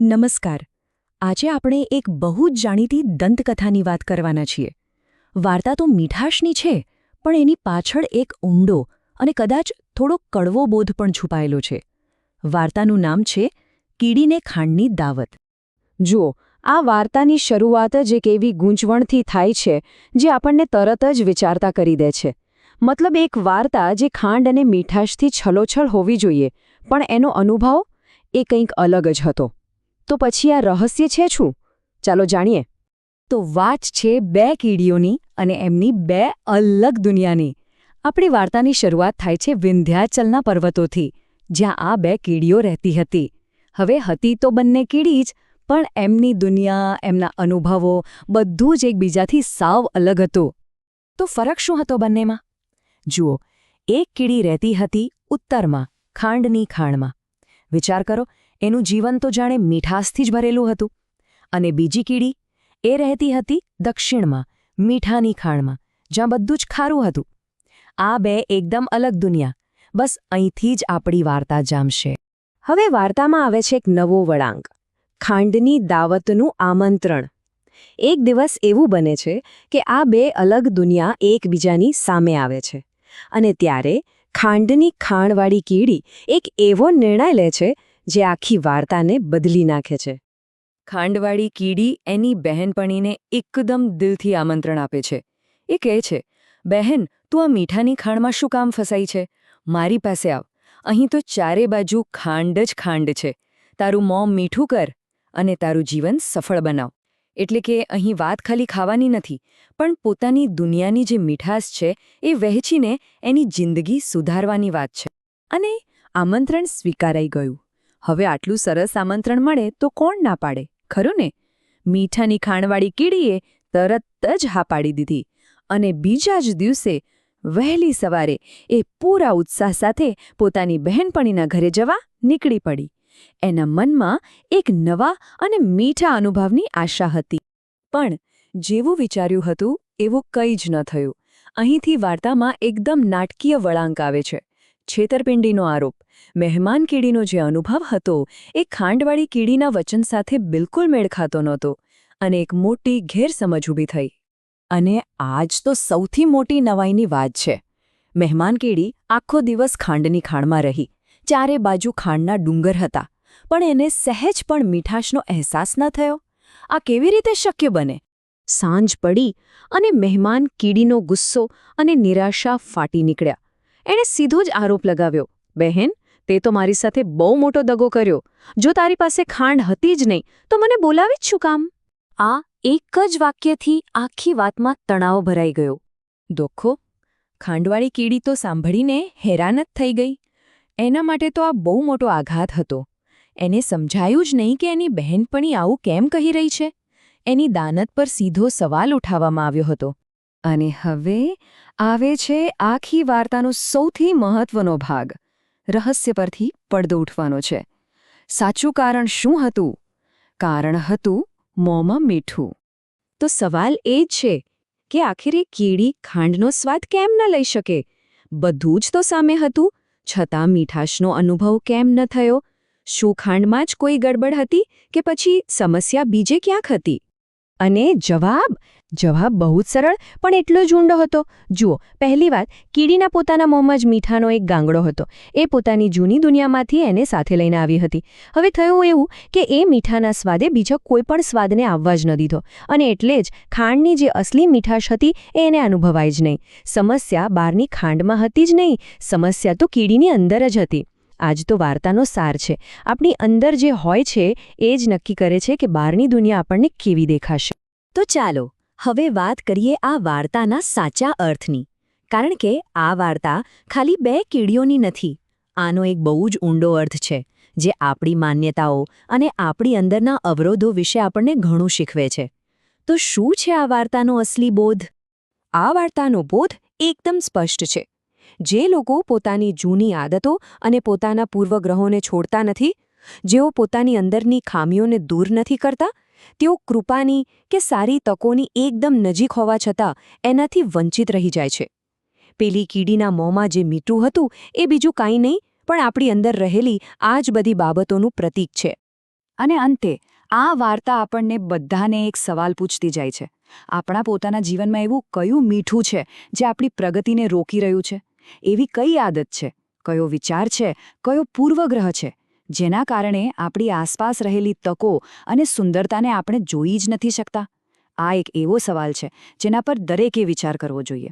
નમસ્કાર. આજે આપણે એક બહુ જ જાણીતી દંતકથાની વાત કરવાના છીએ. વાર્તા તો મીઠાશની છે, પણ એની પાછળ એક ઊંડો અને કદાચ થોડો કડવો બોધ પણ છુપાયેલો છે. વાર્તાનું નામ છે કીડીને ખાંડની દાવત. જુઓ, આ વાર્તાની શરૂઆત જ એક એવી ગૂંચવણથી થાય છે જે આપણને તરત જ વિચારતા કરી દે છે. મતલબ એક વાર્તા જે ખાંડ અને મીઠાશથી છલોછલ હોવી જોઈએ, પણ એનો અનુભવ એ કંઈક અલગ જ હતો. તો પછી આ રહસ્ય છે શું? ચાલો જાણીએ. તો વાત છે બે કીડીઓની અને એમની બે અલગ દુનિયાની. આપણી વાર્તાની શરૂઆત થાય છે વિંધ્યાચલના પર્વતોથી, જ્યાં આ બે કીડીઓ રહેતી હતી. હવે હતી તો બંને કીડી જ, પણ એમની દુનિયા, એમના અનુભવો બધું જ એકબીજાથી સાવ અલગ હતું. તો ફરક શું હતો બંનેમાં? જુઓ, એક કીડી રહેતી હતી ઉત્તરમાં, ખાંડની ખાણમાં. વિચાર કરો, એનું જીવન તો જાણે મીઠાશથી જ ભરેલું હતું. અને બીજી કીડી, એ રહેતી હતી દક્ષિણમાં, મીઠાની ખાણમાં, જ્યાં બધું જ ખારું હતું. આ બે એકદમ અલગ દુનિયા. બસ અહીંથી જ આપણી વાર્તા જામશે. હવે વાર્તામાં આવે છે એક નવો વળાંક: ખાંડની દાવતનું આમંત્રણ. એક દિવસ એવું બને છે કે આ બે અલગ દુનિયા એકબીજાની સામે આવે છે. અને ત્યારે ખાંડની ખાણવાળી કીડી એક એવો નિર્ણય લે છે જે આખી વાર્તાને બદલી નાખે છે. ખાંડવાળી કીડી એની બહેનપણીને એકદમ દિલથી આમંત્રણ આપે છે. એ કહે છે, બહેન, તું આ મીઠાની ખાણમાં શું કામ ફસાઈ છે? મારી પાસે આવ. અહીં તો ચારે બાજુ ખાંડ જ ખાંડ છે. તારું મોં મીઠું કર અને તારું જીવન સફળ બનાવ. એટલે કે અહીં વાત ખાલી ખાવાની નથી, પણ પોતાની દુનિયાની જે મીઠાશ છે એ વહેંચીને એની જિંદગી સુધારવાની વાત છે. અને આમંત્રણ સ્વીકારાઈ ગયું. હવે આટલું સરસ આમંત્રણ મળે તો કોણ ના પાડે, ખરું ને? મીઠાની ખાણવાળી કીડીએ તરત જ હા પાડી દીધી. અને બીજા જ દિવસે વહેલી સવારે એ પૂરા ઉત્સાહ સાથે પોતાની બહેનપણીના ઘરે જવા નીકળી પડી. એના મનમાં એક નવા અને મીઠા અનુભવની આશા હતી. પણ જેવું વિચાર્યું હતું એવું કંઈ જ ન થયું. અહીંથી વાર્તામાં એકદમ નાટકીય વળાંક આવે છે. છેતરપિંડીનો આરોપ. મહેમાન કીડીનો જે અનુભવ હતો એ ખાંડવાળી કીડીના વચન સાથે બિલકુલ મેળ ખાતો નહોતો, અને એક મોટી ગેરસમજ ઊભી થઈ. અને આજ તો સૌથી મોટી નવાઈની વાત છે. મહેમાન કીડી આખો દિવસ ખાંડની ખાણમાં રહી. ચારે બાજુ ખાંડના ડુંગર હતા, પણ એને સહેજ પણ મીઠાશનો અહેસાસ ન થયો. આ કેવી રીતે શક્ય બને? સાંજ પડી અને મહેમાન કીડીનો ગુસ્સો અને નિરાશા ફાટી નીકળ્યા. એણે સીધો જ આરોપ લગાવ્યો, બહેન, તે તો મારી સાથે બહુ મોટો દગો કર્યો. જો તારી પાસે ખાંડ હતી જ નહીં તો મને બોલાવી જ શું કામ? આ એક જ વાક્યથી આખી વાતમાં તણાવ ભરાઈ ગયો. દોખો, ખાંડવાળી કીડી તો સાંભળીને હેરાન જ થઈ ગઈ. એના માટે તો આ બહુ મોટો આઘાત હતો. એને સમજાયું જ નહીં કે એની બહેનપણી આવું કેમ કહી રહી છે. એની દાનત પર સીધો સવાલ ઉઠાવવામાં આવ્યો હતો. અને હવે આવે છે આખી વાર્તાનો સૌથી મહત્વનો ભાગ. રહસ્ય પરથી પડદો ઉઠવાનો છે. સાચું કારણ શું હતું? કારણ હતું મોંમાં મીઠું. તો સવાલ એ જ છે કે આખરે કીડી ખાંડનો સ્વાદ કેમ ન લઈ શકે? બધું જ તો સામે હતું, છતાં મીઠાશનો અનુભવ કેમ ન થયો? શું ખાંડમાં જ કોઈ ગડબડ હતી કે પછી સમસ્યા બીજે ક્યાંક હતી? અને જવાબ બહુ જ સરળ, પણ એટલો જ ઊંડો હતો. જુઓ, પહેલી વાત, કીડીના પોતાના મોંમાં જ મીઠાનો એક ગાંગડો હતો. એ પોતાની જૂની દુનિયામાંથી એને સાથે લઈને આવી હતી. હવે થયું એવું કે એ મીઠાના સ્વાદે બીજા કોઈ પણ સ્વાદને આવવા જ ન દીધો, અને એટલે જ ખાંડની જે અસલી મીઠાશ હતી એ એને અનુભવાઈ જ નહીં. સમસ્યા બહારની ખાંડમાં હતી જ નહીં, સમસ્યા તો કીડીની અંદર જ હતી. આજ તો વાર્તાનો સાર છે. આપણી અંદર જે હોય છે એ જ નક્કી કરે છે કે બહારની દુનિયા આપણને કેવી દેખાશે. તો ચાલો હવે વાત કરીએ આ વાર્તાના સાચા અર્થની. કારણ કે આ વાર્તા ખાલી બે કીડીઓની નથી. આનો એક બહુ જ ઊંડો અર્થ છે, જે આપણી માન્યતાઓ અને આપણી અંદરના અવરોધો વિશે આપણને ઘણું શીખવે છે. તો શું છે આ વાર્તાનો અસલી બોધ? આ વાર્તાનો બોધ એકદમ સ્પષ્ટ છે. જે લોકો પોતાની જૂની આદતો અને પોતાના પૂર્વગ્રહોને છોડતા નથી, જેઓ પોતાની અંદરની ખામીઓને દૂર નથી કરતા, તેઓ કૃપાની કે સારી તકોની એકદમ નજીક હોવા છતાં એનાથી વંચિત રહી જાય છે. પેલી કીડીના મોંમાં જે મીઠું હતું એ બીજું કાંઈ નહીં, પણ આપણી અંદર રહેલી આ જ બધી બાબતોનું પ્રતીક છે. અને અંતે આ વાર્તા આપણને બધાને એક સવાલ પૂછતી જાય છે. આપણા પોતાના જીવનમાં એવું કયું મીઠું છે જે આપણી પ્રગતિને રોકી રહ્યું છે? એવી કઈ આદત છે, કયો વિચાર છે, કયો પૂર્વગ્રહ છે, જેના કારણે આપણી આસપાસ રહેલી તકો અને સુંદરતાને આપણે જોઈ જ નથી શકતા? આ એક એવો સવાલ છે જેના પર દરેકે વિચાર કરવો જોઈએ.